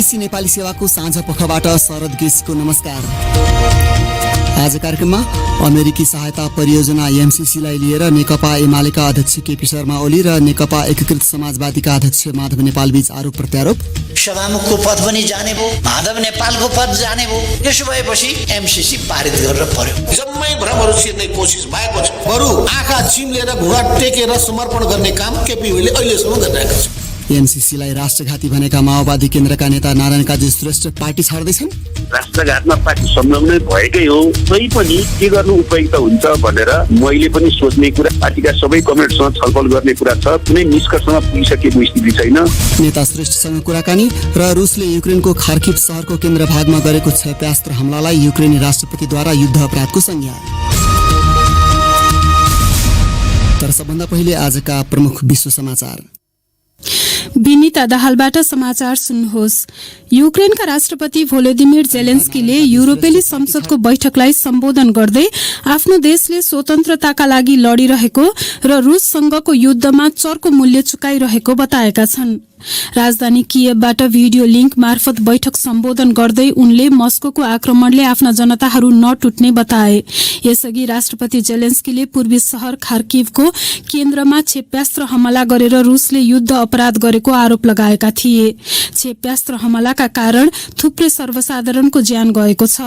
BBC Nepali सेवाको साँझ पखबाट शरद गेसको नमस्कार। आज कार्यक्रममा अमेरिकी सहायता परियोजना एमसीसीलाई लिएर नेकपा एमालेका अध्यक्ष केपी शर्मा ओली र नेकपा एकीकृत समाजवादीका अध्यक्ष माधव नेपाल बीच आरोप प्रत्यारोप। सभामुखको पद पनि जाने भयो, माधव नेपालको पद जाने भयो। यसो भएपछि एमसीसी पारित गरेर पर्यो। जम्मै भ्रमहरू छिर्ने कोसिस भएको छ। बरु आँखा चिम्लेर घुँडा टेकेर समर्पण गर्ने काम केपी ओलीले अहिलेसम्म गरिरहेका छन्। एमसीसीलाई राष्ट्रघाती भनेका माओवादी केन्द्रका नेता नारायण काजी श्रेष्ठ पार्टी छाड्दैछन्। राष्ट्रघातमा पार्टी संलग्न भएकै हो, तै पनि के गर्नु उपयुक्त हुन्छ भनेर मैले पनि सोच्ने कुरा, पार्टीका सबै कमेन्टसँग छलफल गर्ने कुरा छ। कुनै निष्कर्षमा पुगिसकेको स्थिति छैन। नेता श्रेष्ठसँग कुराकानी र रुसले युक्रेनको खार्किभ सहरको केन्द्र भागमा गरेको क्षेपणास्त्र हमलालाई युक्रेनी राष्ट्रपतिद्वारा युद्ध अपराधको संज्ञा। तर सबभन्दा पहिले आजका प्रमुख विश्व समाचार। विनिता दाहालबाट समाचार सुन्नुहोस्। युक्रेनका राष्ट्रपति भोलोदिमिर जेलेन्स्कीले युरोपेली संसदको बैठकलाई सम्बोधन गर्दै आफ्नो देशले स्वतन्त्रताका लागि लडिरहेको र रुससँगको युद्धमा चर्को मूल्य चुकाइरहेको बताएका छन्। राजधानी कियवबाट भिडियो लिंक मार्फत बैठक सम्बोधन गर्दै उनले मस्कोको आक्रमणले आफ्ना जनताहरू नटुट्ने बताए। यसअघि राष्ट्रपति जेलेन्स्कीले पूर्वी शहर खार्किभको केन्द्रमा क्षेप्यास्त्र हमला गरेर रुसले युद्ध अपराध गरेको आरोप लगाएका थिए। क्षेप्यास्त्र हमलाका कारण थुप्रै सर्वसाधारणको ज्यान गएको छ।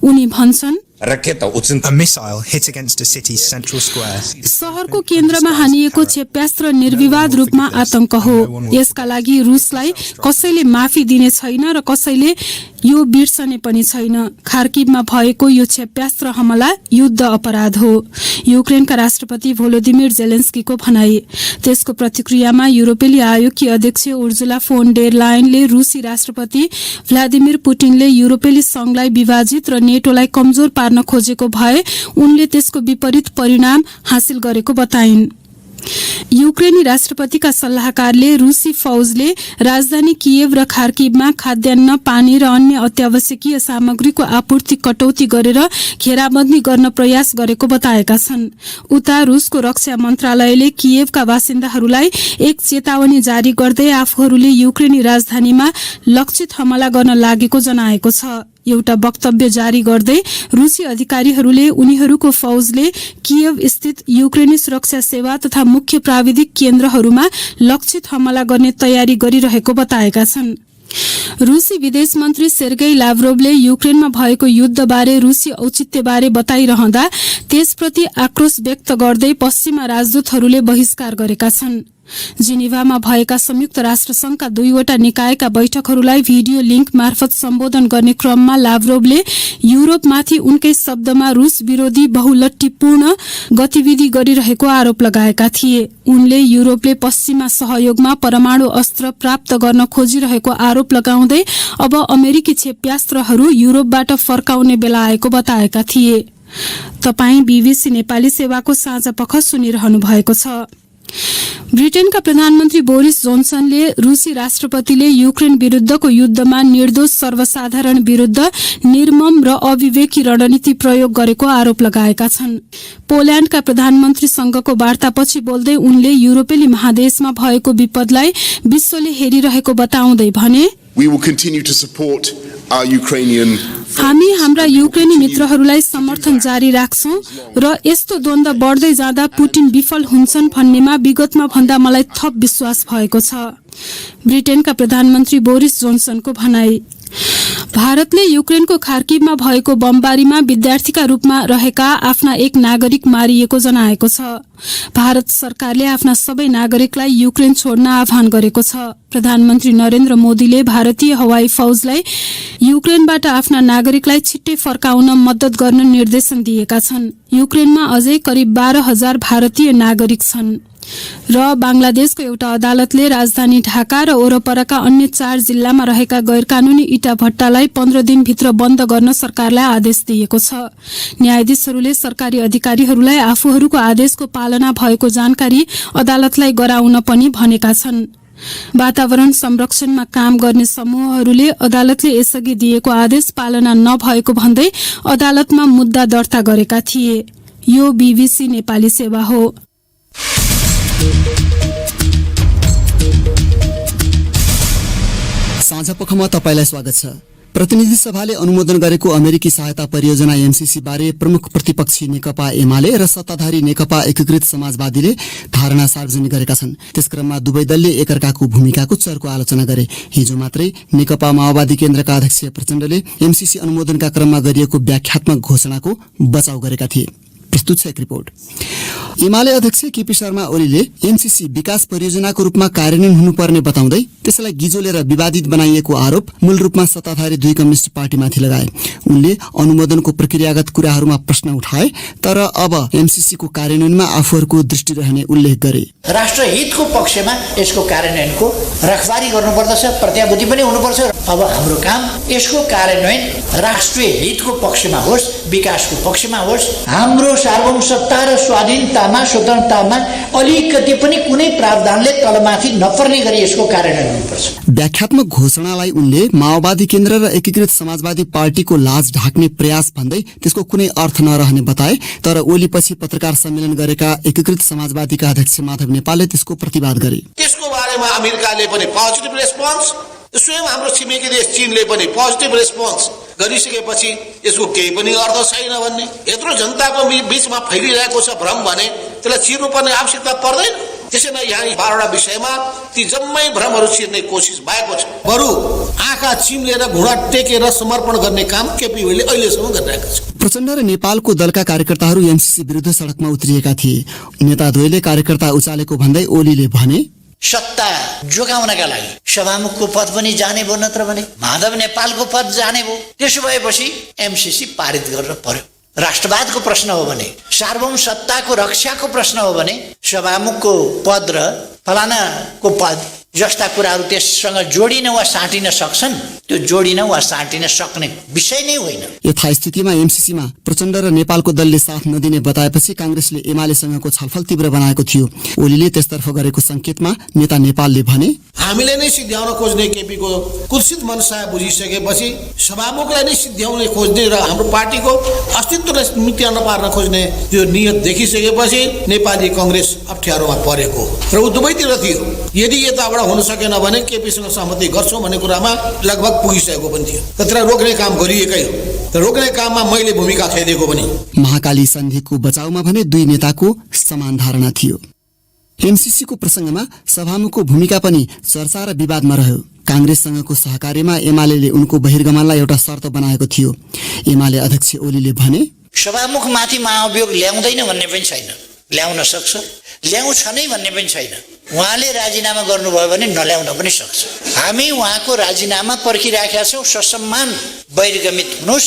उनी भन्छन्, A missile hit against a city's central square. शहरको केन्द्रमा हानिएको क्षेप्यास्त्र निर्विवाद रूपमा आतंक हो। यसका लागि रुसलाई कसैले माफी दिने छैन र कसैले यो बिर्सने पनि छैन। खार्किभमा भएको यो क्षेप्यास्त्र हमला युद्ध अपराध हो, युक्रेनका राष्ट्रपति भोलोदिमिर जेलेन्स्कीको भनाई। त्यसको प्रतिक्रियामा युरोपेली आयोगकी अध्यक्ष उर्जुला फोन डेर लायनले रुसी राष्ट्रपति भ्लादिमिर पुटिनले युरोपेली संघलाई विभाजित र नेटोलाई कमजोर पार्न खोजेको भए उनले त्यसको विपरीत परिणाम हासिल गरेको बताइन्। युक्रेनी राष्ट्रपतिका सल्लाहकारले रुसी फौजले राजधानी कियव र खार्किभमा खाद्यान्न, पानी र अन्य अत्यावश्यकीय सामग्रीको आपूर्ति कटौती गरेर घेराबन्दी गर्न प्रयास गरेको बताएका छन्। उता रुसको रक्षा मन्त्रालयले कियवका बासिन्दाहरूलाई एक चेतावनी जारी गर्दै आफूहरूले युक्रेनी राजधानीमा लक्षित हमला गर्न लागेको जनाएको छ। एउटा वक्तव्य जारी गर्दै रुसी अधिकारीहरूले उनीहरूको फौजले कियव स्थित युक्रेनी सुरक्षा सेवा तथा मुख्य प्राविधिक केन्द्रहरूमा लक्षित हमला गर्ने तयारी गरिरहेको बताएका छन्। रुसी विदेश मन्त्री सेर्गेई लाभ्रोभले युक्रेनमा भएको युद्धबारे रुसी औचित्यबारे बताइरहँदा त्यसप्रति आक्रोश व्यक्त गर्दै पश्चिमा राजदूतहरूले बहिष्कार गरेका छन्। जिनेभामा भएका संयुक्त राष्ट्र संघका 2वटा निकायका बैठकहरूलाई भिडियो लिंक मार्फत सम्बोधन गर्ने क्रममा लाभ्रोभले युरोपमाथि उनकै शब्दमा रुस विरोधी बहुलट्टीपूर्ण गतिविधि गरिरहेको आरोप लगाएका थिए। उनले युरोपले पश्चिमा सहयोगमा परमाणु अस्त्र प्राप्त गर्न खोजिरहेको आरोप लगाउँदै अब अमेरिकी क्षेप्यास्त्रहरू युरोपबाट फर्काउने बेला आएको बताएका थिए। तपाई बीबीसी नेपाली सेवाको साँझ पख सुनिरहनु भएको छ। ब्रिटेनका प्रधानमन्त्री बोरिस जोन्सनले रुसी राष्ट्रपतिले युक्रेन विरुद्धको युद्धमा निर्दोष सर्वसाधारण विरुद्ध निर्मम र अविवेकी रणनीति प्रयोग गरेको आरोप लगाएका छन्। पोल्याण्डका प्रधानमन्त्रीसँगको वार्तापछि बोल्दै उनले युरोपेली महादेशमा भएको विपदलाई विश्वले हेरिरहेको बताउँदै भने, हामी हाम्रा युक्रेनी मित्रहरूलाई समर्थन जारी राख्छौं र यस्तो द्वन्द्व बढ्दै जाँदा पुटिन विफल हुन्छन् भन्नेमा विगतमा भन्दा मलाई थप विश्वास भएको छ। ब्रिटेनका प्रधानमन्त्री बोरिस जोन्सनको भनाई। भारतले युक्रेनको खार्किभमा भएको बमबारीमा विद्यार्थीका रूपमा रहेका आफ्ना एक नागरिक मारिएको जनाएको छ। भारत सरकारले आफ्ना सबै नागरिकलाई युक्रेन छोड्न आह्वान गरेको छ। प्रधानमन्त्री नरेन्द्र मोदीले भारतीय हवाई फौजलाई युक्रेनबाट आफ्ना नागरिकलाई छिट्टै फर्काउन मद्दत गर्न निर्देशन दिएका छन्। युक्रेनमा अझै करिब 12,000 भारतीय नागरिक छन् र बांग्लादेशको एउटा अदालतले राजधानी ढाका र वरपरका अन्य 4 जिल्लामा रहेका गैरकानूनी इटा भट्टालाई 15 दिनभित्र बन्द गर्न सरकारलाई आदेश दिएको छ। न्यायाधीशहरूले सरकारी अधिकारीहरूलाई आफूहरूको आदेशको पालना भएको जानकारी अदालतलाई गराउन पनि भनेका छन्। वातावरण संरक्षणमा काम गर्ने समूहहरूले अदालतले यसअघि दिएको आदेश पालना नभएको भन्दै अदालतमा मुद्दा दर्ता गरेका थिए। यो बीबीसी नेपाली सेवा हो। साँझपखमा तपाईलाई स्वागत छ। प्रतिनिधि सभाले अनुमोदन गरेको अमेरिकी सहायता परियोजना एमसीसी बारे प्रमुख प्रतिपक्षी नेकपा एमाले र सत्ताधारी नेकपा एकीकृत समाजवादीले धारणा सार्वजनिक गरेका छन्। त्यसक्रममा दुवै दलले एकअर्काको भूमिकाको चर्को आलोचना गरे। हिजो मात्रै नेकपा माओवादी केन्द्रका अध्यक्ष प्रचण्डले एमसीसी अनुमोदनका क्रममा गरिएको व्याख्यात्मक घोषणाको बचाउ गरेका थिए। प्रस्तुत छ एक रिपोर्ट। एमाले अध्यक्ष केपी शर्मा ओलीले एमसीसी विकास परियोजनाको रूपमा कार्यान्वयन हुनुपर्ने बताउँदै त्यसलाई गिजोले र विवादित बनाइएको आरोप मूल रूपमा सत्ताधारी दुई कम्युनिस्ट पार्टीमाथि लगाए। उनले अनुमोदनको प्रक्रियागत कुराहरूमा प्रश्न उठाए, तर अब एमसीसीको कार्यान्वयनमा आफूहरूको दृष्टि रहने उल्लेख गरे। राष्ट्रहितको पक्षमा यसको कार्यान्वयनको रखबारी गर्नुपर्दछ, प्रत्याभूति पनि हुनुपर्छ। अब हाम्रो काम यसको कार्यान्वयन राष्ट्रिय हितको पक्षमा होस्, विकासको पक्षमा होस्। हाम्रो सार्वभौम सत्ता र स्वाधीनतामा स्वतन्त्रतामा अलिकति पनि कुनै प्रावधानले तलमाथि नपर्ने गरी यसको कार्यान्वयन हुनुपर्छ। व्याख्यात्मक घोषणालाई उनले माओवादी केन्द्र र एकीकृत समाजवादी पार्टीको लाज ढाक्ने प्रयास भन्दै त्यसको कुनै अर्थ नरहने बताए। तर ओलीपछि पत्रकार सम्मेलन गरेका एकीकृत समाजवादीका अध्यक्ष माधव नेपालले त्यसको प्रतिवाद गरे। त्यसको बारेमा अमेरिकाले पनि पोजिटिभ रेस्पोन्स, स्वयं हाम्रो छिमेकी देश चीनले पनि पोजिटिभ रेस्पोन्स गरिसकेपछि यसको केही पनि अर्थ छैन भन्ने, यत्रो जनताको बीचमा फैलिरहेको छ भ्रम भने त्यसलाई चिर्नुपर्ने आवश्यकता पर्दैन। त्यसैले यहाँ 12वटा विषयमा ती जम्मै भ्रमहरू चिर्ने कोसिस भएको छ। बरु आँखा चिम्लेर घुँडा टेकेर समर्पण गर्ने काम केपी ओलीले अहिलेसम्म गरिरहेको छ। प्रचण्ड र नेपालको दलका कार्यकर्ताहरू एमसीसी विरुद्ध सडकमा उत्रिएका थिए। नेता द्वयले कार्यकर्ता उचालेको भन्दै ओलीले भने, सत्ता जोगाउनका लागि सभामुखको पद पनि जाने भयो, नत्र भने माधव नेपालको पद जाने भयो। त्यसो भएपछि एमसीसी पारित गर्न पर्यो। राष्ट्रवादको प्रश्न हो भने, सार्वभौम सत्ताको रक्षाको प्रश्न हो भने सभामुखको पद र फलानाको पद जस्ता कुराहरू त्यससँग जोडिन वा साटिन सक्छन्। त्यो जोडिन वा साटिन सक्ने विषय नै होइन। यथास्थितिमा एमसीसीमा प्रचण्ड र नेपालको दलले साथ नदिने बताएपछि कांग्रेसले एमालेसँगको छलफल तीव्र बनाएको थियो। ओलीले त्यसतर्फ गरेको संकेतमा नेता नेपालले भने, हामीले नै सिद्ध्याउन खोज्ने केपीको कुत्सित मनसा बुझिसकेपछि सभामुखलाई नै सिद्ध्याउन खोज्ने र हाम्रो पार्टीको अस्तित्वलाई मिट्याउन पार्न खोज्ने त्यो नियत देखिसकेपछि नेपाली कांग्रेस अप्ठ्यारोमा परेको र ऊ दुवैतिर थियो। यदि यताबाट हुन सकेन भने केपीसँग सहमति गर्छौं भन्ने कुरामा लगभग पुगिसकेको पनि थियो। त्यसलाई रोक्ने काम गरिएकै हो। तर रोक्ने काममा मैले भूमिका खेलेको पनि। महाकाली सन्धिको बचाउमा भने दुई नेताको समान धारणा थियो। एमसीसीको प्रसंगमा सभामुखको भूमिका पनि चर्चा र विवादमा रह्यो। कांग्रेससँगको सहकार्यमा एमाले उनको बहिर्गमनलाई एउटा शर्त बनाएको थियो। एमाले अध्यक्ष ओलीले भने, सभामुखमाथि महाभियोग ल्याउँदैन भन्ने पनि छैन, ल्याउन सक्छ, ल्याउँछ नै भन्ने पनि छैन। उहाँले राजीनामा गर्नुभयो भने नल्याउन पनि सक्छ। हामी उहाँको राजीनामा पर्खिराखेका छौँ। ससम्मान बहिर्गमित हुनुहोस्,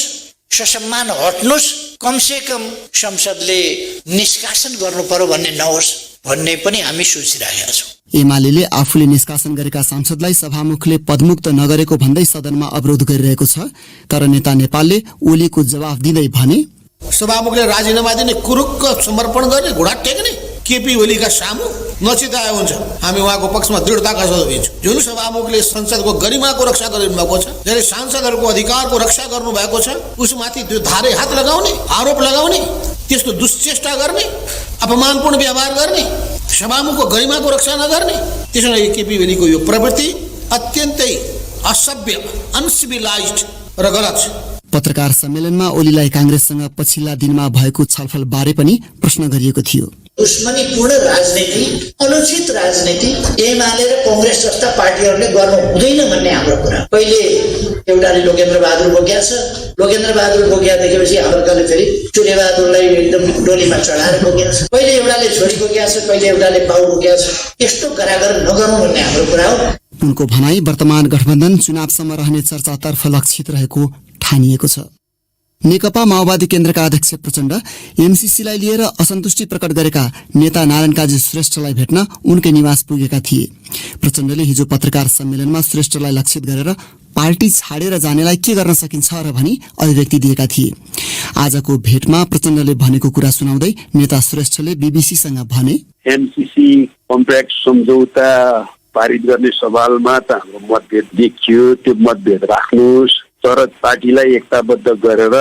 ससम्मान हट्नुहोस्, कमसे कम संसदले निष्कासन गर्नु पर्यो भन्ने नहोस् भन्ने पनि हामी सोचिरहेका छौँ। एमाले आफूले निष्कासन गरेका सांसदलाई सभामुखले पदमुक्त नगरेको भन्दै सदनमा अवरोध गरिरहेको छ। तर नेता नेपालले ओलीको जवाफ दिँदै भने, सभामुखले राजीनामा दिने, कुरुक्क समर्पण गर्ने, घुँडा टेक्ने केपी ओलीका सामु नचिताए हुन्छ। हामी उहाँको पक्षमा दृढताका साथ दिन्छौँ। जुन सभामुखले संसदको गरिमाको रक्षा गरिनु भएको छ, जसले सांसदहरूको अधिकारको रक्षा गर्नु भएको छ, उसमाथि त्यो धारे हात लगाउने, आरोप लगाउने, त्यस्तो दुश्चेष्टा गर्ने, अपमानपूर्ण व्यवहार गर्ने, सभामुखको गरिमाको रक्षा नगर्ने, त्यसैले केपी ओलीको यो प्रवृत्ति अत्यन्तै असभ्य, अनसिभिलाइज्ड र गलत छ। पत्रकार सम्मेलनमा ओलीलाई कांग्रेससँग पछिल्ला दिनमा भएको छलफल बारे पनि प्रश्न गरिएको थियो। दुश्मनीपूर्ण राजनीति, अनुचित राजनीति एमाले र कांग्रेस जस्ता पार्टीहरूले गर्नु हुँदैन भन्ने हाम्रो कुरा। पहिले एउटाले लोकेन्द्र बहादुर बोक्या छ, लोकेन्द्र बहादुर बोक्या देखेपछि अर्काले फेरि चुरे बहादुरलाई एकदम डोलीमा चढाएर बोक्या छ। पहिले एउटाले छोरी बोक्या छ, पहिले एउटाले बाउ बोक्या छ। यस्तो गरागर नगर्नु भन्ने हाम्रो कुरा हो। उनको भनाई वर्तमान गठबन्धन चुनावसम्म रहने चर्चातर्फ लक्षित रहेको ठानिएको छ। नेकपा माओवादी केन्द्रका अध्यक्ष प्रचण्ड एमसीसीलाई लिएर असन्तुष्टि प्रकट गरेका नेता नारायण काजी श्रेष्ठलाई भेट्न उनकै निवास पुगेका थिए। प्रचण्डले हिजो पत्रकार सम्मेलनमा श्रेष्ठलाई लक्षित गरेर पार्टी छाडेर जानेलाई के गर्न सकिन्छ र भनी अभिव्यक्ति दिएका थिए। आजको भेटमा प्रचण्डले भनेको कुरा सुनाउँदै नेता श्रेष्ठले बीबीसीसँग भने, एमसीसी कम्प्याक्ट सम्झौता पारित गर्ने सवालमा त हाम्रो मतभेद देखियो। त्यो मतभेद राख्नुहोस्, तर पार्टीलाई एकताबद्ध गरेर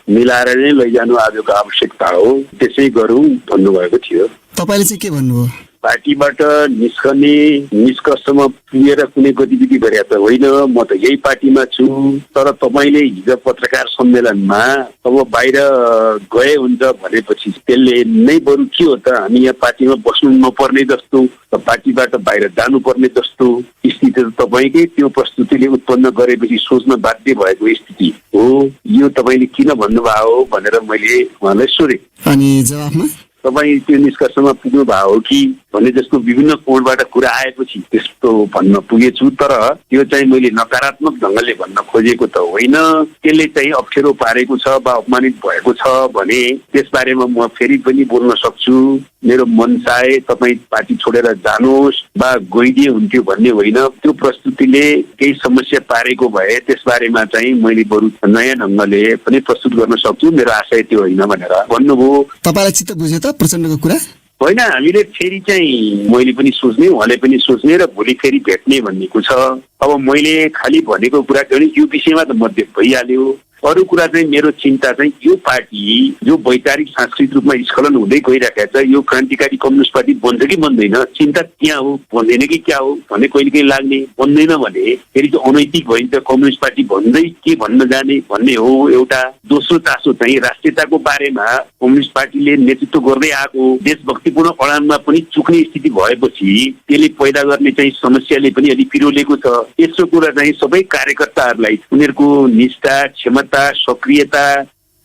मिलाएर नै लैजानु आजको आवश्यकता हो, त्यसै गरौँ भन्नुभएको थियो। तपाईले चाहिँ के भन्नुभयो? पार्टीबाट निस्कने निष्कर्षमा पुगेर कुनै गतिविधि गरेका त होइन। म त यही पार्टीमा छु। तर तपाईँले हिजो पत्रकार सम्मेलनमा अब बाहिर गए हुन्छ भनेपछि त्यसले नै बरु के हो त, हामी यहाँ पार्टीमा बस्नु नपर्ने जस्तो, पार्टीबाट बाहिर जानुपर्ने जस्तो स्थिति त तपाईँकै त्यो प्रस्तुतिले उत्पन्न गरेपछि सोच्न बाध्य भएको स्थिति हो। यो तपाईँले किन भन्नुभयो भनेर मैले उहाँलाई सोधेँ। अनि जवाफमा तपाईँ त्यो निष्कर्षमा पुग्नु भयो हो कि भन्ने जस्तो विभिन्न कोणबाट कुरा आएपछि त्यस्तो भन्न पुगेछु। तर त्यो चाहिँ मैले नकारात्मक ढङ्गले भन्न खोजेको त होइन। त्यसले चाहिँ अप्ठ्यारो पारेको छ वा अपमानित भएको छ भने त्यसबारेमा म फेरि पनि बोल्न सक्छु। मेरो मन चाहे तपाईँ पार्टी छोडेर जानुहोस् वा गइदिए हुन्थ्यो भन्ने होइन। त्यो प्रस्तुतिले केही समस्या पारेको भए त्यसबारेमा चाहिँ मैले बरु नयाँ ढङ्गले पनि प्रस्तुत गर्न सक्छु। मेरो आशय त्यो होइन भनेर भन्नुभयो। तपाईँलाई चित्त बुझ्यो त प्रचण्डको कुरा? होइन, हामीले फेरि चाहिँ मैले पनि सोच्ने, उहाँले पनि सोच्ने र भोलि फेरि भेट्ने भन्नेको छ। अब मैले खालि भनेको कुरा के भने यो विषयमा त मध्य भइहाल्यो। अरू कुरा चाहिँ मेरो चिन्ता चाहिँ यो पार्टी जो वैचारिक सांस्कृतिक रूपमा स्खलन हुँदै गइरहेको छ, यो क्रान्तिकारी कम्युनिस्ट पार्टी बन्छ कि बन्दैन, चिन्ता त्यहाँ हो। बन्दैन कि क्या हो भन्ने कहिले कहिले लाग्ने। बन्दैन भने फेरि चाहिँ अनैतिक भइन्छ, कम्युनिस्ट पार्टी भन्दै के भन्न जाने भन्ने हो एउटा। दोस्रो चासो चाहिँ राष्ट्रियताको बारेमा कम्युनिस्ट पार्टीले नेतृत्व गर्दै आएको देशभक्तिपूर्ण अडानमा पनि चुक्ने स्थिति भएपछि त्यसले पैदा गर्ने चाहिँ समस्याले पनि अलिक पिरोलेको छ। तेस्रो कुरा चाहिँ सबै कार्यकर्ताहरूलाई उनीहरूको निष्ठा, क्षमता, सक्रियता,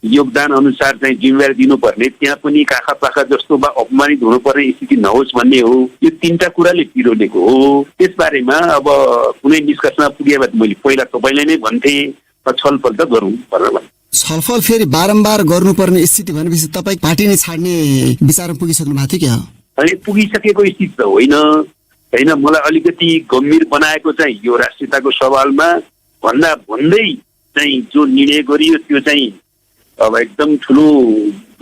योगदान अनुसार चाहिँ जिम्मेवारी दिनुपर्ने, त्यहाँ पनि काखा पाखा जस्तो वा अपमानित हुनुपर्ने स्थिति नहोस् भन्ने हो। यो तीनटा कुराले पिरोलेको हो। त्यसबारेमा अब कुनै निष्कर्षमा पुगे भए मैले पहिला तपाईँलाई नै भन्थे छलफल त गरौँ भनेर। छलफल फेरि बारम्बार गर्नुपर्ने स्थिति भनेपछि तपाईँ पार्टी नै छाड्ने विचारमा पुगिसक्नु भएको थियो क्या? अनि पुगिसकेको स्थिति त होइन। मलाई अलिकति गम्भीर बनाएको चाहिँ यो राष्ट्रियताको सवालमा भन्दै चाहिँ जो निर्णय गरियो त्यो चाहिँ अब एकदम ठुलो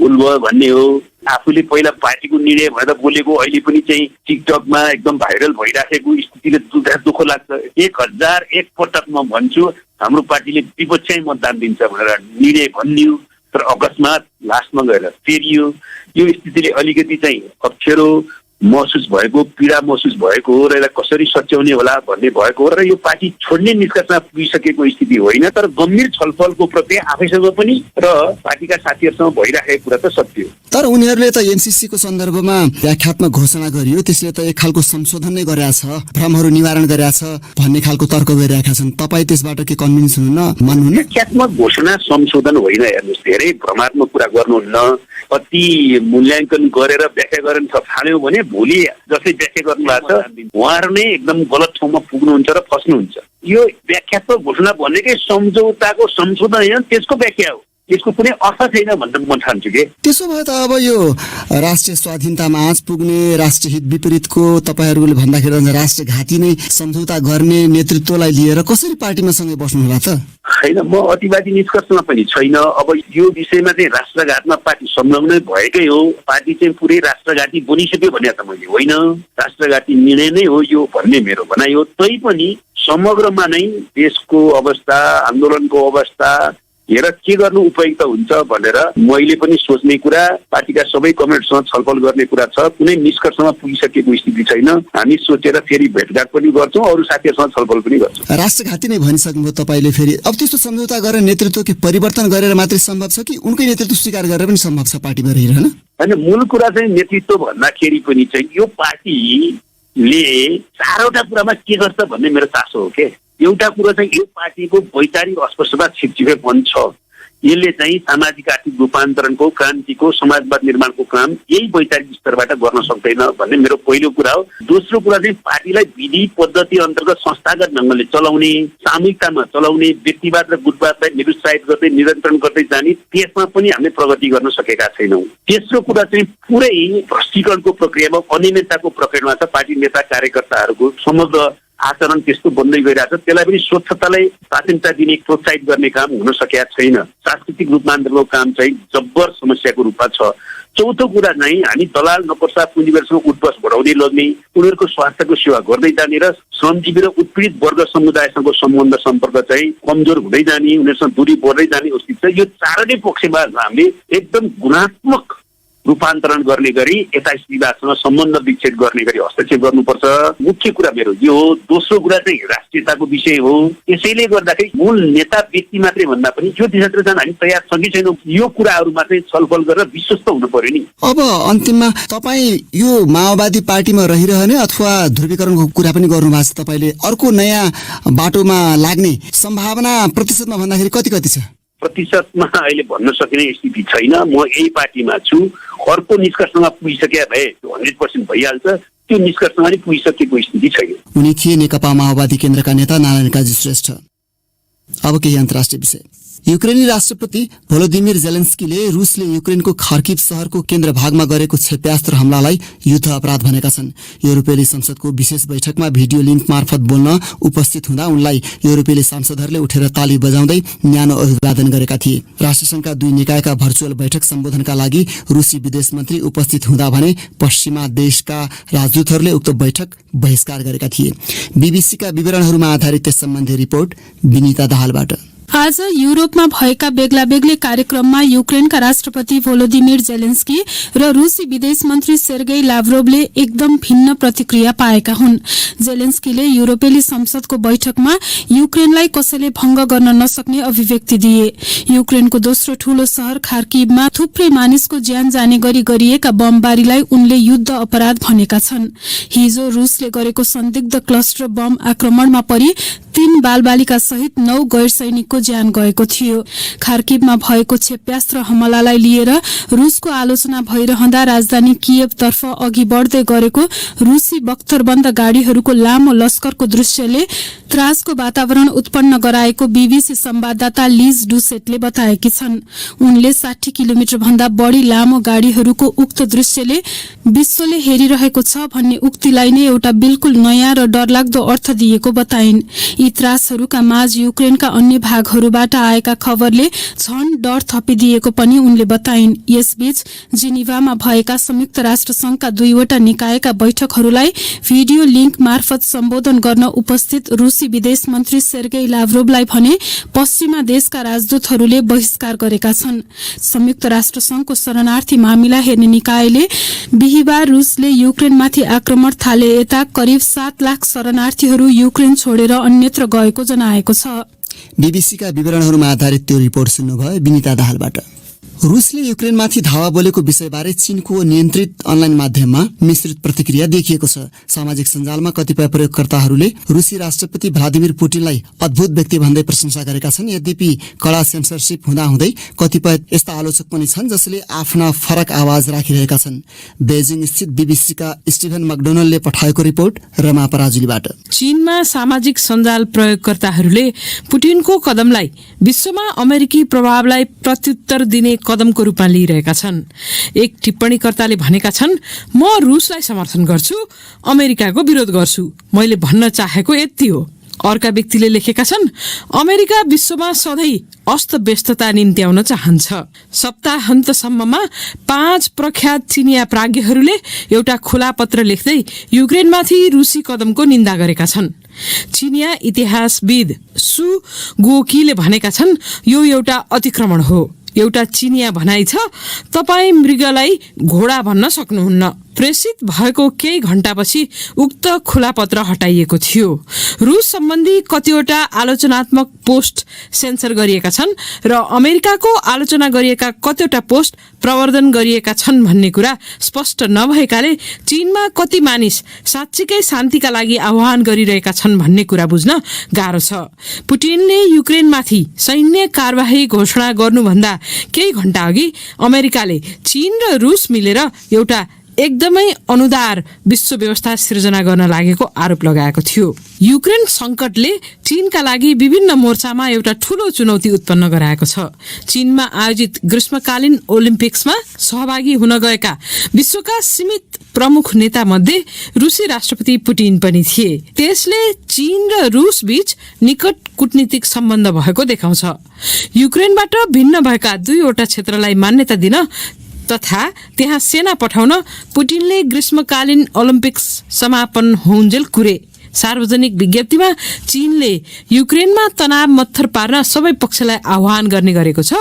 भुल भयो भन्ने हो। आफूले पहिला पार्टीको निर्णय भनेर बोलेको अहिले पनि चाहिँ टिकटकमा एकदम भाइरल भइराखेको स्थितिले दुःख लाग्छ। 1001 पटक म भन्छु हाम्रो पार्टीले विपक्षै मतदान दिन्छ भनेर निर्णय भनियो, तर अकस्मात लास्टमा गएर फेरियो। यो स्थितिले अलिकति चाहिँ अप्ठ्यारो महसुस भएको, पीडा महसुस भएको र यसलाई कसरी सच्याउने होला भन्ने भएको र यो पार्टी छोड्ने निष्कर्षमा पुगिसकेको स्थिति होइन। तर गम्भीर छलफलको प्रक्रिया आफैसँग पनि र पार्टीका साथीहरूसँग भइराखेको कुरा त सत्य हो। तर उनीहरूले त एमसीसीको सन्दर्भमा व्याख्यात्मक घोषणा गरियो, त्यसले त एक खालको संशोधन नै गरेछ, भ्रमहरू निवारण गरेछ भन्ने खालको तर्क गरिरहेका छन्। तपाईँ त्यसबाट के कन्भिन्स हुनुहुन्न, मान्नुहुन्न? व्याख्यात्मक घोषणा संशोधन होइन। हेर्नुहोस्, धेरै भ्रमात्मक कुरा गर्नुहुन्न। अति मूल्याङ्कन गरेर व्याख्या गरेर थाल्यो भने भोलि जसले व्याख्या गर्नु भएको छ उहाँहरू नै एकदम गलत ठाउँमा पुग्नुहुन्छ र फस्नुहुन्छ। यो व्याख्यात्मक घोषणा भनेकै सम्झौताको संशोधन होइन, त्यसको व्याख्या हो। यसको कुनै अर्थ छैन भनेर म ठान्छु कि। त्यसो भए त अब यो राष्ट्रिय स्वाधीनतामा आँच पुग्ने, राष्ट्रिय हित विपरीतको तपाईहरूले भन्दाखेरि राष्ट्रघाती नै सम्झौता गर्ने नेतृत्वलाई लिएर कसरी पार्टीमा सँगै बस्नु होला त? होइन, म अतिवादी निष्कर्षमा पनि छैन। अब यो विषयमा चाहिँ राष्ट्रघातमा पार्टी संलग्न भएकै हो। पार्टी चाहिँ पुरै राष्ट्रघाती बनिसक्यो भने त मैले होइन, राष्ट्रघाती निर्णय नै हो यो भन्ने मेरो भनाइ हो। तैपनि समग्रमा नै देशको अवस्था, आन्दोलनको अवस्था हेर के गर्नु उपयुक्त हुन्छ भनेर मैले पनि सोच्ने कुरा, पार्टीका सबै कमेन्टसँग छलफल गर्ने कुरा छ। कुनै निष्कर्षमा पुगिसकेको स्थिति छैन। हामी सोचेर फेरि भेटघाट पनि गर्छौँ, अरू साथीहरूसँग छलफल पनि गर्छौँ। राष्ट्रघाती नै भनिसक्नुभयो तपाईँले। फेरि अब त्यस्तो सम्झौता गरेर नेतृत्व के परिवर्तन गरेर मात्रै सम्भव छ कि उनकै नेतृत्व स्वीकार गरेर पनि सम्भव छ पार्टीमा रहिरहन? होइन, मूल कुरा चाहिँ नेतृत्व भन्दाखेरि पनि चाहिँ यो पार्टीले 4वटा कुरामा के गर्छ भन्ने मेरो चासो हो के। एउटा कुरा चाहिँ यो पार्टीको वैचारिक अस्पष्टता छिपछिपेपन छ। यसले चाहिँ सामाजिक आर्थिक रूपान्तरणको, क्रान्तिको, समाजवाद निर्माणको काम यही वैचारिक स्तरबाट गर्न सक्दैन भन्ने मेरो पहिलो कुरा हो। दोस्रो कुरा चाहिँ पार्टीलाई विधि पद्धति अन्तर्गत संस्थागत ढङ्गले चलाउने, सामूहिकतामा चलाउने, व्यक्तिवाद र गुटवादलाई निरुत्साहित गर्दै नियन्त्रण गर्दै जाने, त्यसमा पनि हामीले प्रगति गर्न सकेका छैनौँ। तेस्रो कुरा चाहिँ पुरै भ्रष्टीकरणको प्रक्रियामा, अनियमितताको प्रक्रियामा छ। पार्टी नेता कार्यकर्ताहरूको समग्र आचरण त्यस्तो बन्दै गइरहेको छ। त्यसलाई पनि स्वच्छतालाई प्राथमिकता दिने, प्रोत्साहित गर्ने काम हुन सकेका छैन। सांस्कृतिक रूपान्तरणको काम चाहिँ जब्बर समस्याको रूपमा छ। चौथो कुरा चाहिँ हामी दलाल नपर्सा पुँजीगरसँग उठबस बढाउँदै लग्ने, उनीहरूको स्वास्थ्यको सेवा गर्दै जाने र श्रमजीवी र उत्पीडित वर्ग समुदायसँग सम्बन्ध सम्पर्क चाहिँ कमजोर हुँदै जाने, उनीहरूसँग दूरी बढ्दै जाने स्थिति छ। यो चारवटै पक्षमा हामीले एकदम गुणात्मक रूपान्तरण गर्ने गरी यता विवादसँग सम्बन्ध विच्छेद गर्ने गरी हस्तक्षेप गर्नुपर्छ। मुख्य कुरा मेरो यो हो। दोस्रो कुरा चाहिँ राष्ट्रियताको विषय हो। यसैले गर्दाखेरि मूल नेता व्यक्ति मात्रै भन्दा पनि यो दिशातिर जान हामी तयार छौँ कि छैनौँ, यो कुराहरूमा चाहिँ छलफल गरेर विश्वस्त हुनु पर्यो नि। अब अन्तिममा तपाईँ यो माओवादी पार्टीमा रहिरहने अथवा ध्रुवीकरणको कुरा पनि गर्नुभएको छ, तपाईँले अर्को नयाँ बाटोमा लाग्ने सम्भावना प्रतिशतमा भन्दाखेरि कति छ? प्रतिशतमा अहिले भन्न सकिने स्थिति छैन। म यही पार्टीमा छु। अर्को निष्कर्षमा पुगिसके भए 100% भइहाल्छ। त्यो निष्कर्षमा पनि पुगिसकेको स्थिति छैन। उनी थिए नेकपा माओवादी केन्द्रका नेता नारायण काजी श्रेष्ठ। अब केही अन्तर्राष्ट्रिय विषय। युक्रेनी राष्ट्रपति भोलोदिमिर जेलेन्स्कीले रुसले युक्रेनको खार्किभ शहरको केन्द्र भागमा गरेको क्षेप्यास्त्र हमलालाई युद्ध अपराध भनेका छन्। युरोपेली संसदको विशेष बैठकमा भिडियो लिङ्क मार्फत बोल्न उपस्थित हुँदा उनलाई युरोपेली सांसदहरूले उठेर ताली बजाउँदै न्यानो अभिवादन गरेका थिए। राष्ट्रसङ्घका 2 निकायका भर्चुअल बैठक सम्बोधनका लागि रुसी विदेश मन्त्री उपस्थित हुँदा भने पश्चिमा देशका राजदूतहरूले उक्त बैठक बहिष्कार गरेका थिए। बीबीसीका विवरणहरूमा आधारित त्यस सम्बन्धी रिपोर्ट विनिता दाहालबाट। आज युरोपमा भएका बेग्ला बेग्लै कार्यक्रममा युक्रेनका राष्ट्रपति भोलोदिमिर जेलेन्स्की र रुसी विदेश मन्त्री सेर्गेई लाभ्रोभले एकदम भिन्न प्रतिक्रिया पाएका हुन्। जेलेन्स्कीले युरोपेली संसदको बैठकमा युक्रेनलाई कसैले भंग गर्न नसक्ने अभिव्यक्ति दिए। युक्रेनको दोस्रो ठूलो शहर खार्किभमा थुप्रै मानिसको ज्यान जाने गरी गरिएका बमबारीलाई उनले युद्ध अपराध भनेका छन्। हिजो रुसले गरेको संदिग्ध क्लस्टर बम आक्रमणमा परि 3 बालबालिका सहित 9 गैर सैनिकको ज्यान गएको थियो। खार्किभमा भएको क्षेप्यास्त्र हमलालाई लिएर रुसको आलोचना भइरहँदा राजधानी कियवतर्फ अघि बढ्दै गरेको रुसी बख्तरबन्द गाड़ीहरूको लामो लस्करको दृश्यले त्रासको वातावरण उत्पन्न गराएको बीबीसी संवाददाता लिज डुसेटले बताएकी छन्। उनले 60 किलोमिटर भन्दा बढ़ी लामो गाड़ीहरूको उक्त दृश्यले विश्वले हेरिरहेको छ भन्ने उक्तिलाई नै एउटा बिल्कुल नयाँ र डरलाग्दो अर्थ दिएको बताइन्। यी त्रासहरूका माझ युक्रेनका अन्य भागहरूबाट आएका खबरले झन डर थपिदिएको पनि उनले बताइन्। यसबीच जिनिभामा भएका संयुक्त राष्ट्र संघका 2वटा निकायका बैठकहरूलाई भिडियो लिङ्क मार्फत सम्बोधन गर्न उपस्थित रुसी विदेश मन्त्री सेर्गेई लाभ्रोभलाई भने पश्चिमा देशका राजदूतहरूले बहिष्कार गरेका छन्। संयुक्त राष्ट्र संघको शरणार्थी मामिला हेर्ने निकायले बिहिबार रुसले युक्रेनमाथि आक्रमण थाले यता करिब 7 लाख शरणार्थीहरू युक्रेन छोडेर अन्यत्र गएको जनाएको छ। बीबीसीका विवरणहरूमा आधारित त्यो रिपोर्ट सुन्नुभयो विनिता दाहालबाट। रुसले युक्रेनमाथि धावा बोलेको विषयबारे चीनको नियन्त्रित अनलाइन माध्यममा मिश्रित प्रतिक्रिया देखिएको छ। सामाजिक सञ्जालमा कतिपय प्रयोगकर्ताहरूले रुसी राष्ट्रपति भ्लादिमिर पुटिनलाई अद्भुत व्यक्ति भन्दै प्रशंसा गरेका छन्। यद्यपि कडा सेन्सरशिप हुँदाहुँदै कतिपय यस्ता आलोचक पनि छन् जसले आफ्ना फरक आवाज राखिरहेका छन्। बेजिङ स्थित बीबीसीका स्टिभन मैकडोनल्डले पठाएको रिपोर्ट रमा पराजुलीबाट। चीनमा सामाजिक सञ्जाल प्रयोगकर्ताहरूले पुटिनको कदमलाई विश्वमा अमेरिकी प्रभावलाई प्रत्युत्तर दिने कदमको रूपमा लिइरहेका छन्। एक टिप्पणीकर्ताले भनेका छन्, म रुसलाई समर्थन गर्छु, अमेरिकाको विरोध गर्छु। मैले भन्न चाहेको यति हो। अर्का व्यक्तिले लेखेका छन्, अमेरिका विश्वमा सधैँ अस्त व्यस्तता निम्त्याउन चाहन्छ। सप्ताहन्तसम्ममा 5 प्रख्यात चिनिया प्राज्ञहरूले एउटा खुला पत्र लेख्दै युक्रेनमाथि रुसी कदमको निन्दा गरेका छन्। चिनिया इतिहासविद सु गुओकीले भनेका छन्, यो एउटा अतिक्रमण हो। एउटा चिनिया भनाइ छ, तपाईँ मृगलाई घोडा भन्न सक्नुहुन्न। प्रेषित भएको केही घण्टापछि उक्त खुला पत्र हटाइएको थियो। रुस सम्बन्धी कतिवटा आलोचनात्मक पोस्ट सेन्सर गरिएका छन् र अमेरिकाको आलोचना गरिएका कतिवटा पोस्ट प्रवर्धन गरिएका छन् भन्ने कुरा स्पष्ट नभएकाले चीनमा कति मानिस साँच्चीकै शान्तिका लागि आह्वान गरिरहेका छन् भन्ने कुरा बुझ्न गाह्रो छ। पुटिनले युक्रेनमाथि सैन्य कारबाही घोषणा गर्नुभन्दा केही घण्टा अघि अमेरिकाले चीन र रुस मिलेर एउटा एकदमै अनुदार विश्व व्यवस्था सिर्जना गर्न लागेको आरोप लगाएको थियो। युक्रेन संकटले चीनका लागि विभिन्न मोर्चामा एउटा ठूलो चुनौती उत्पन्न गराएको छ। चीनमा आयोजित ग्रीष्मकालीन ओलम्पिक्समा सहभागी हुन गएका विश्वका सीमित प्रमुख नेता मध्ये रुसी राष्ट्रपति पुटिन पनि थिए। त्यसले चीन र रुस बीच निकट कूटनीतिक सम्बन्ध भएको देखाउँछ। युक्रेनबाट भिन्न भएका 2वटा क्षेत्रलाई मान्यता दिन तथा त्यहाँ सेना पठाउन पुटिनले ग्रीष्मकालीन ओलम्पिक्स समापन होउन्जेल कुरे। सार्वजनिक विज्ञप्तिमा चीनले युक्रेनमा तनाव मत्थर पार्न सबै पक्षलाई आह्वान गर्ने गरेको छ।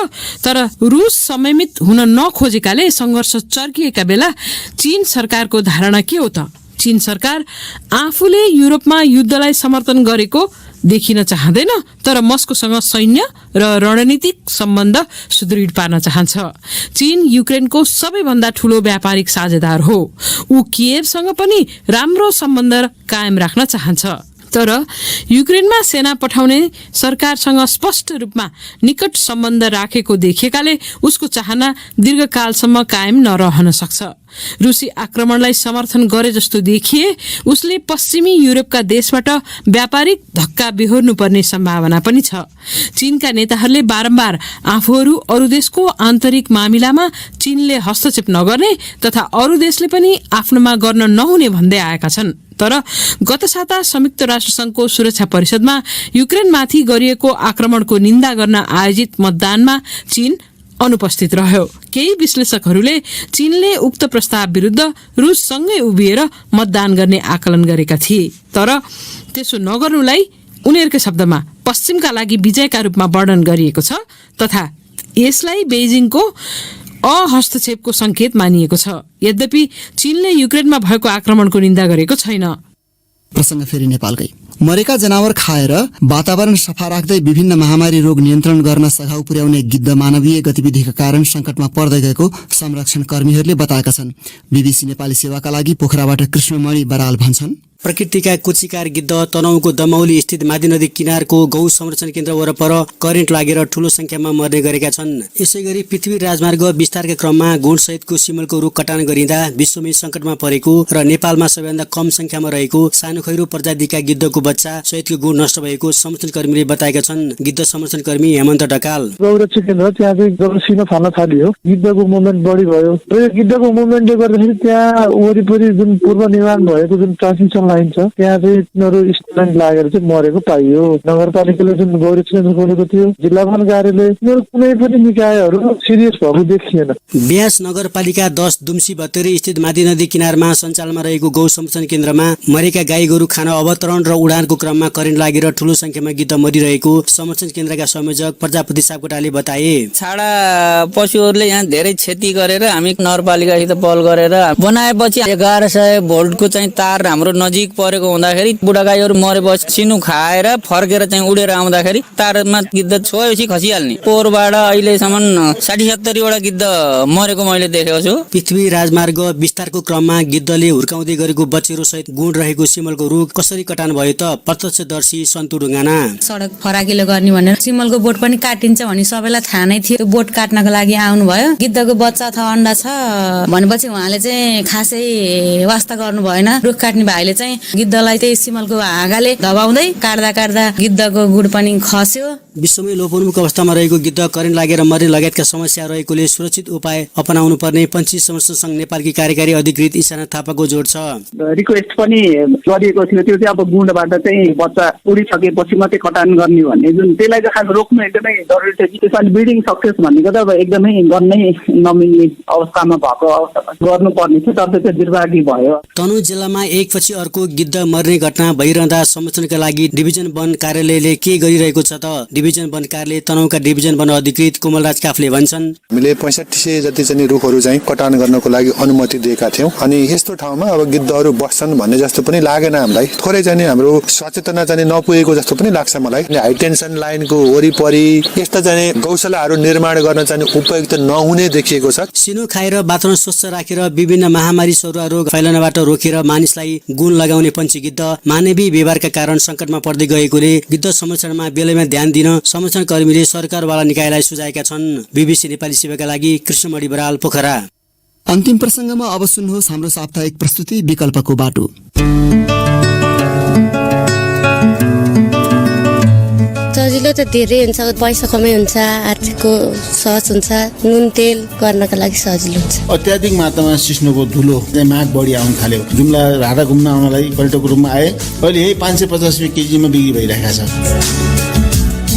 तर रुस संयमित हुन नखोजेकाले सङ्घर्ष चर्किएका बेला चीन सरकारको धारणा के हो त? चीन सरकार आफूले युरोपमा युद्धलाई समर्थन गरेको देखिन चाहँदैन, तर मस्कोसँग सैन्य र रणनीतिक सम्बन्ध सुदृढ पार्न चाहन्छ। चीन युक्रेनको सबैभन्दा ठूलो व्यापारिक साझेदार हो। ऊ कियेभसँग पनि राम्रो सम्बन्ध कायम राख्न चाहन्छ। तर युक्रेनमा सेना पठाउने सरकारसँग स्पष्ट रूपमा निकट सम्बन्ध राखेको देखेकाले उसको चाहना दीर्घकालसम्म कायम नरहन सक्छ। रुसी आक्रमणलाई समर्थन गरे जस्तो देखिए उसले पश्चिमी युरोपका देशबाट व्यापारिक धक्का बेहोर्नु पर्ने सम्भावना पनि छ। चीनका नेताहरूले बारम्बार आफूहरू अरू देशको आन्तरिक मामिलामा चीनले हस्तक्षेप नगर्ने तथा अरू देशले पनि आफ्नोमा गर्न नहुने भन्दै आएका छन्। तर गत साता संयुक्त राष्ट्रसङ्घको सुरक्षा परिषदमा युक्रेनमाथि गरिएको आक्रमणको निन्दा गर्न आयोजित मतदानमा चीन अनुपस्थित रह्यो। केही विश्लेषकहरूले चीनले उक्त प्रस्ताव विरुद्ध रुससँगै उभिएर मतदान गर्ने आकलन गरेका थिए। तर त्यसो नगर्नुलाई उनीहरूकै शब्दमा पश्चिमका लागि विजयका रूपमा वर्णन गरिएको छ तथा यसलाई बेइजिङको अहस्तक्षेपको संकेत मानिएको छ। यद्यपि चीनले युक्रेनमा भएको आक्रमणको निन्दा गरेको छैन। प्रसङ्ग फेरि नेपालकै। मरेका जनावर खाएर वातावरण सफा राख्दै विभिन्न महामारी रोग नियन्त्रण गर्न सघाउ पुर्याउने गिद्ध मानवीय गतिविधिका कारण संकटमा पर्दै गएको संरक्षण कर्मीहरूले बताएका छन्। बीबीसी नेपाली सेवाका लागि पोखराबाट कृष्णमणि बराल भन्छन्। प्रकृतिका कुचिकार गिद्ध तनहुँको दमौली स्थित मादी नदी किनारको गौ संरक्षण केन्द्र वरपर करेन्ट लागेर ठूलो संख्यामा मर्ने गरेका छन्। यसैगरी पृथ्वी राजमार्ग विस्तारका क्रममा गुणसहितको सिमलको रुख कटान गरिँदा विश्वमै संकटमा परेको र नेपालमा सबैभन्दा कम संख्यामा रहेको सानो खैरो प्रजातिका गिद्धको बच्चा सहितको गुण नष्ट भएको संरक्षण कर्मीले बताएका छन्। गिद्ध संरक्षण कर्मी हेमन्त ढकाल। गौरक्षण केन्द्र त्यहाँ चाहिँ जब सिनो फाल्न थाल्यो गिद्धको मुभमेन्ट बढी भयो र यो गिद्धको मुभमेन्टले गर्दाखेरि त्यहाँ वरिपरि जुन पूर्व निर्माण भएको जुन ट्रान्समिसन लाइन छ त्यहाँ चाहिँ तिनीहरू स्टुडेन्ट लागेर चाहिँ मरेको पाइयो। नगरपालिकाले जुन गौरक्षण खोलेको थियो, जिल्ला वन कार्यालय, तिनीहरू कुनै पनि निकायहरू सिरियस भएको देखिएन। ब्यास नगरपालिका 10 दुम्सी 72 स्थित मादी नदी किनारमा सञ्चालनमा रहेको गौ संरक्षण केन्द्रमा मरेका गाई गोरु खान अवतरण र उडानको क्रममा करेन्ट लागेर ठूलो संख्यामा गिद्ध मरिरहेको संरक्षण केन्द्रका संयोजक प्रजापति सापकोटाले बताए। छाडा पशुहरूले यहाँ धेरै क्षति गरेर हामी नगरपालिकासित पहल गरेर बनाएपछि 1100 भोल्टको चाहिँ तार हाम्रो नजिक परेको हुँदाखेरि बुढा गाईहरू मरेपछि सिनु खाएर फर्केर चाहिँ उडेर आउँदाखेरि तारमा गिद्ध छोएपछि खसिहाल्ने। पोहोरबाट अहिलेसम्म 60-70 वटा गिद्ध मरेको मैले देखेको छु। पृथ्वी राजमार्ग विस्तारको क्रममा गिद्धले हुर्काउँदै गरेको बच्चेरो सहित गुण रहेको सिमलको रुख कसरी कटान भयो त? प्रत्यक्षदर्शी सन्तु ढुङ्गाना। सडक फराकिलो गर्ने भनेर सिमलको बोट पनि काटिन्छ भनी सबैलाई थाहा नै थियो। त्यो बोट काट्नको लागि आउनु भयो। गिद्धको बच्चा छ, अन्डा छ भनेपछि उहाँले चाहिँ खासै वास्ता गर्नु भएन। रुख काट्ने भाइले चाहिँ गिद्धलाई त्यही सिमलको हाँगाले दबाउँदै काट्दा गिद्धको गुड पनि खस्यो। विश्वमै लोपोन्मुख अवस्थामा रहेको गिद्ध करेन्ट लागेर मर्ने लगायतका समस्या रहेकोले सुरक्षित उपाय अपनाउनु पर्ने पञ्चीस संरक्षण सङ्घ नेपालकी कार्यकारी अधिकृत इसाना थापाको जोड छ। रिक्वेस्ट पनि गरिएको थियो, त्यो चाहिँ अब गुणबाट चाहिँ बच्चा उडिसकेपछि मात्रै कटान गर्ने भन्ने जुन त्यसलाई चाहिँ खास रोक्नु एकदमै जरुरी थियो। त्यसमा ब्रिडिङ सक्सेस भनेको त अब एकदमै गर्नै नमिल्ने अवस्थामा भएको अवस्थामा गर्नुपर्ने थियो, तर त्यो दुर्भाग्य भयो। तनहुँ जिल्लामा एकपछि अर्को गिद्ध मर्ने घटना भइरहँदा संरक्षणका लागि डिभिजन वन कार्यालयले के गरिरहेको छ त? डिभिजन वन कार्यालय तनहुँका डिभिजन वन अधिकृत कोमलराज काफले भन्छन्। हामीले 6500 जति चाहिँ रुखहरू चाहिँ कटान गर्नको लागि अनुमति दिएका थियौँ। अनि यस्तो ठाउँमा अब गिद्धहरू बस्छन् भन्ने जस्तो पनि लागेन हामीलाई। थोरै चाहिँ हाम्रो सचेतना चाहिँ नपुगेको जस्तो पनि लाग्छ मलाई। हाई टेन्सन लाइनको वरिपरि यस्ता चाहिँ गौशालाहरू निर्माण गर्न चाहिँ उपयुक्त नहुने देखिएको छ। सिनो खाएर वातावरण स्वच्छ राखेर विभिन्न महामारी सरुवा रोग फैलनबाट रोकेर मानिसलाई गुण लगाउने पञ्ची गिद्ध मानवीय व्यवहारका कारण संकटमा पर्दै गएकोले गिद्ध संरक्षणमा बेलैमा ध्यान दिन संरक्षण कर्मीले सरकारवाला निकायलाई सुझाएका छन्। बीबीसी नेपाली सेवाका लागि कृष्णमणि बराल पोखरा। अन्तिम प्रसङ्गमा अब सुन्नुहोस् हाम्रो साप्ताहिक प्रस्तुति विकल्पको बाटो। सजिलो त धेरै हुन्छ, पैसा कमै हुन्छ, आर्थिकको सहज हुन्छ, नुन तेल गर्नका लागि सजिलो हुन्छ। अत्याधिक मात्रामा सिस्नोको धुलो माग बढी आउन थाल्यो। जुम्ला राधा घुम्न आउनलाई पर्यटकको रूपमा आए, अहिले यही 550 रुपियाँ केजीमा बिक्री भइरहेको छ।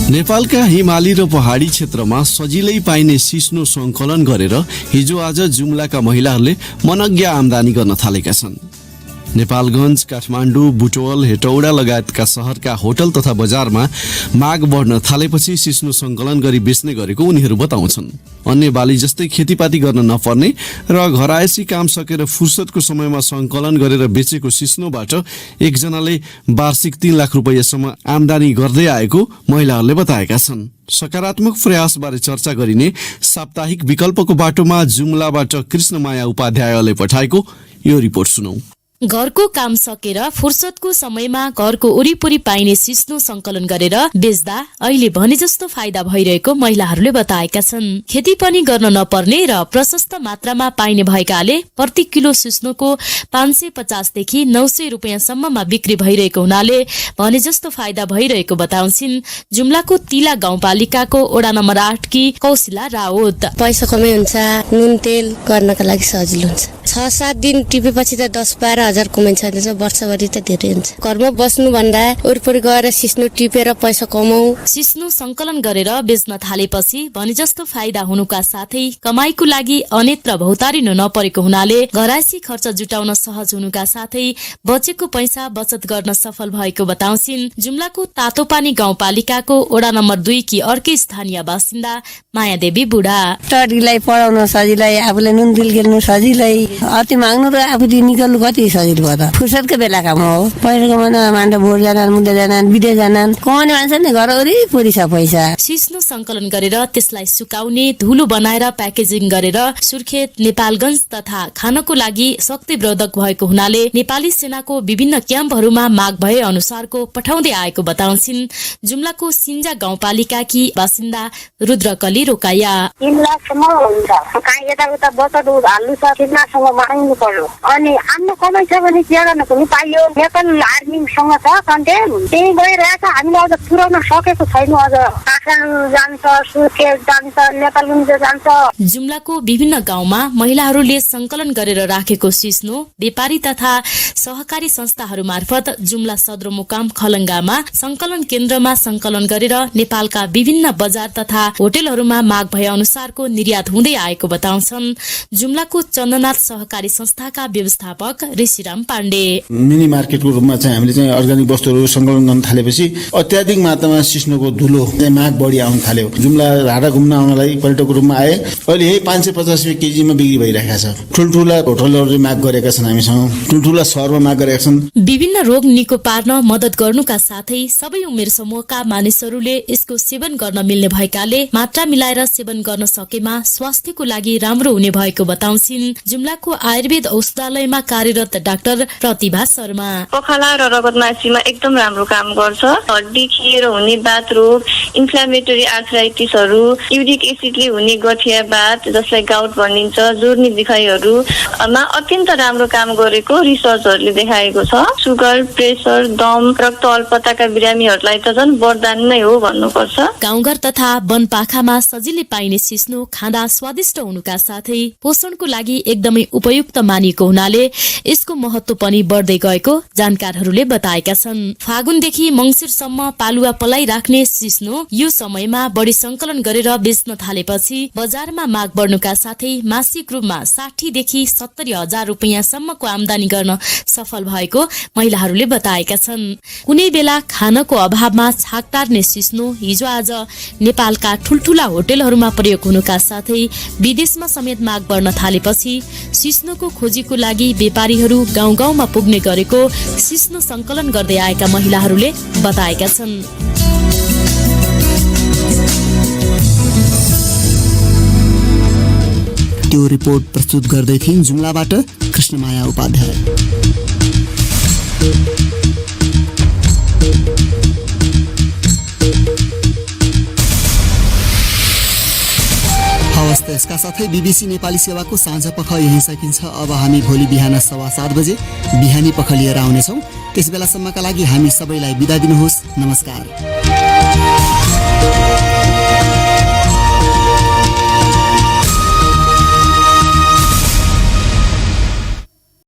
नेपालका हिमाली र पहाडी क्षेत्रमा सजिलै पाइने सिस्नो सङ्कलन गरेर हिजो आज जुम्लाका महिलाहरूले मनज्ञ आमदानी गर्न थालेका छन्। नेपालगञ्ज, काठमाडौँ, बुटवल, हेटौडा लगायतका सहरका होटल तथा बजारमा माग बढ्न थालेपछि सिस्नो सङ्कलन गरी बेच्ने गरेको उनीहरू बताउँछन्। अन्य बाली जस्तै खेतीपाती गर्न नपर्ने र घरायसी काम सकेर फुर्सदको समयमा सङ्कलन गरेर बेचेको सिस्नोबाट एकजनाले वार्षिक 3 लाख रुपैयाँसम्म आमदानी गर्दै आएको महिलाहरूले बताएका छन्। सकारात्मक प्रयासबारे चर्चा गरिने साप्ताहिक विकल्पको बाटोमा जुम्लाबाट कृष्णमाया उपाध्यायले पठाएको यो रिपोर्ट सुनौ। घरको काम सकेर फुर्सदको समयमा घरको वरिपरि पाइने सिस्नो संकलन गरेर बेच्दा अहिले भने जस्तो फाइदा भइरहेको महिलाहरूले बताएका छन्। खेती पनि गर्न नपर्ने र प्रशस्त मात्रामा पाइने भएकाले प्रति किलो सिस्नोको 550 देखि 900 रुपियाँसम्ममा बिक्री भइरहेको हुनाले भने जस्तो फाइदा भइरहेको बताउँछिन् जुम्लाको तिला गाउँपालिकाको वडा नम्बर 8 की कौशिला राउत। पैसा कमै हुन्छ, नुन तेल गर्नका लागि सजिलो हुन्छ। 6-7 दिन टिपेपछि त 10-12 हजार कमाइन्छ। वर्षभरि त धेरै हुन्छ। घरमा बस्नु भन्दा वरिपरि गएर सिस्नो टिपेर पैसा कमाऊ। सिस्नो संकलन गरेर बेच्न थालेपछि भने जस्तो फाइदा हुनुका साथै कमाईको लागि अन्यत्र भौतारिनु नपरेको हुनाले घरायसी खर्च जुटाउन सहज हुनुका साथै बचेको पैसा बचत गर्न सफल भएको बताउँछिन् जुम्लाको तातोपानी गाउँपालिकाको वडा नम्बर 2 की अर्कै स्थानीय बासिन्दा मायादेवी बुढा। टरीलाई पढाउन सजिलै, आफूले नुन तेल गेल्नु सजिलै, अति माग्नु र आफू निकल्नु कति सजिलो भयो त। फुर्सदको बेला काम हो। पहिलेको मान्छे भोट जानान्, मुद्दा जानान्, विदेश जानान्, कमाउने मान्छे नि घर वरिपरि छ पैसा। सिस्नो संकलन गरेर त्यसलाई सुकाउने, धुलो बनाएर प्याकेजिङ गरेर सुर्खेत, नेपालगञ्ज तथा खानको लागि शक्तिवर्धक भएको हुनाले नेपाली सेनाको विभिन्न क्याम्पहरूमा माग भए अनुसारको पठाउँदै आएको बताउँछिन् जुम्लाको सिन्जा गाउँपालिकाकी बासिन्दा रुद्रकली रोकाया। 3 लाखसम्म हुन्छ। कहाँ यताउता बचत हाल्नु छ, 3 लाखसम्म माग्नु पर्यो। अनि आफ्नो कमाइ छ भने के गर्न पनि पाइयो। नेपाल आर्मीसँग छ कन्टेन्ट, त्यही गइरहेछ। हामीले अझ पुर्याउन सकेको छैनौँ। अझ काठमाडौँ जान्छ, सुर्खेत जान्छ, नेपालगञ्ज जान्छ। जुम्लाको विभिन्न गाउँमा महिलाहरूले संकलन गरेर राखेको सिस्नो व्यापारी तथा सहकारी संस्थाहरू मार्फत जुम्ला सदरमुकाम खलङ्गामा संकलन केन्द्रमा संकलन गरेर नेपालका विभिन्न बजार तथा होटलहरूमा माग भए अनुसारको निर्यात हुँदै आएको बताउँछन् जुम्लाको चन्द्रनाथ सहकारी संस्थाका व्यवस्थापक ऋषिराम पाण्डे। मिनी मार्केटको रूपमा चाहिँ हामीले चाहिँ अर्ग्यानिक वस्तुहरू संकलन गर्न थालेपछि अत्याधिक मात्रामा सिस्नोको धुलो माग बढी आउन थाल्यो। जुम्ला हाटा घुम्न आउनलाई पर्यटकको रूपमा आए। अहिले यही 550 रुपियाँ केजीमा बिक्री भइरहेको छ। ठुल्ठुला होटलहरूले माग गरेका छन्, हामीसँग ठुल्ठुला सहरमा माग गरेका छन्। विभिन्न रोग निको पार्न मद्दत गर्नुका साथै सबै उमेर समूहका मानिसहरूले यसको सेवन गर्न मिल्ने भएकाले मात्रा मिलाएर सेवन गर्न सकेमा स्वास्थ्यको लागि राम्रो हुने भएको बताउँछिन् जुम्लाको आयुर्वेद औषधालयमा कार्यरत डाक्टर प्रतिभा शर्मा। पखाला र रगतमासीमा एकदम राम्रो काम गर्छ। हड्डी खिएर हुने बात रोग, इन्फ्लामेटरी आर्थराइटिसहरू, युरिक एसिडले हुने गठिया बात जसलाई गाउट भनिन्छ, जोर्नी दुखाइहरूमा अत्यन्त राम्रो काम गरेको रिसर्चहरूले देखाएको छ। सुगर, प्रेसर, दम, रक्त अल्पताका बिरामीहरूलाई त झन् वरदान नै हो भन्नुपर्छ। गाउँघर तथा वनपाखामा सजिलै पाइने सिस्नो खाँदा स्वादिष्ट हुनुका साथै पोषणको लागि एकदमै उपयुक्त मानिएको हुनाले यसको महत्व पनि बढ्दै गएको जानकारहरूले बताएका छन्। फागुनदेखि मङ्सिरसम्म पालुवा पलाई राख्ने सिस्नो यो समयमा बढी संकलन गरेर बेच्न थालेपछि बजारमा माग बढ्नुका साथै मासिक रूपमा 60 देखि 70 हजार रुपियाँसम्मको आमदानी गर्न सफल भएको महिलाहरूले बताएका छन्। कुनै बेला खानको अभावमा छाक टार्ने सिस्नो हिजो आज नेपालका ठुल्ठुला होटलहरूमा प्रयोग हुनुका साथै विदेशमा समेत माग बढ्न थालेपछि सिस्नोको खोजीको लागि व्यापारीहरू गाउँ गाउँमा पुग्ने गरेको सिस्नो संकलन गर्दै आएका महिलाहरूले बताएका छन्। त्यो रिपोर्ट प्रस्तुत गर्दै थिइन् जुम्लाबाट कृष्णमाया उपाध्याय। हवस् त यसका साथै बीबीसी नेपाली सेवाको साँझ पख यही सकिन्छ। अब हामी भोलि बिहान 7:15 बजे बिहानी पख लिएर आउनेछौँ। त्यस बेलासम्मका लागि हामी सबैलाई बिदा दिनुहोस्। नमस्कार।